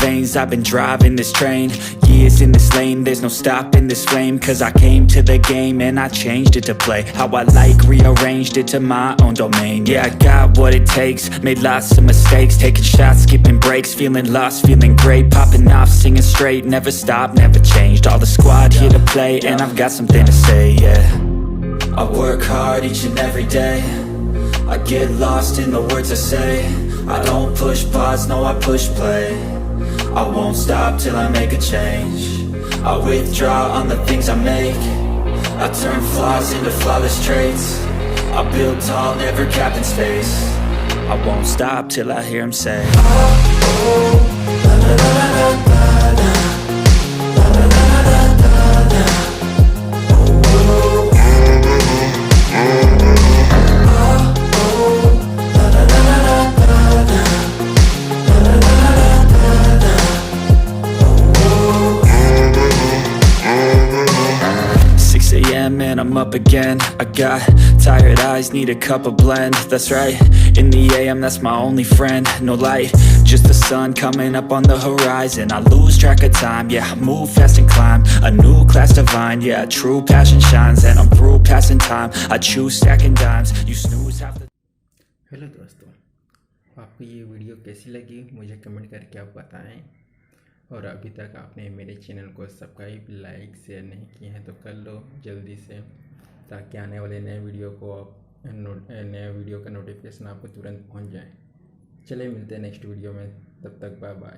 veins, I've been driving this train. Years in this lane, there's no stopping this flame. Cause I came to the game and I changed it to play how I like, rearranged it to my own domain. Yeah, I got what it takes, made lots of mistakes, taking shots, skipping breaks, feeling lost, feeling great, popping off, singing straight, never stopped, never changed. All the squad here to play, and I've got something to say, yeah. I work hard each and every day, I get lost in the words I say. I don't push pause, no I push play. I won't stop till I make a change. I withdraw on the things I make. I turn flaws into flawless traits. I build tall, never capped in space. I won't stop till I hear him say, oh, oh, la la la la la la, la la la la la la, oh, oh, and I'm up again. I got tired eyes, need a cup of blend. That's right, in the AM, that's my only friend. No light, just the sun coming up on the horizon. I lose track of time, yeah, I move fast and climb a new class divine, yeah, true passion shines. And I'm through passing time, I choose stacking dimes. You snooze half the... hello दोस्तों, आपको ये video कैसी लगी मुझे comment करके आप बताएं। और अभी तक आपने मेरे चैनल को सब्सक्राइब, लाइक, शेयर नहीं किए हैं तो कर लो जल्दी से, ताकि आने वाले नए वीडियो का नोटिफिकेशन आपको तुरंत पहुंच जाए। चलिए मिलते हैं नेक्स्ट वीडियो में, तब तक बाय बाय।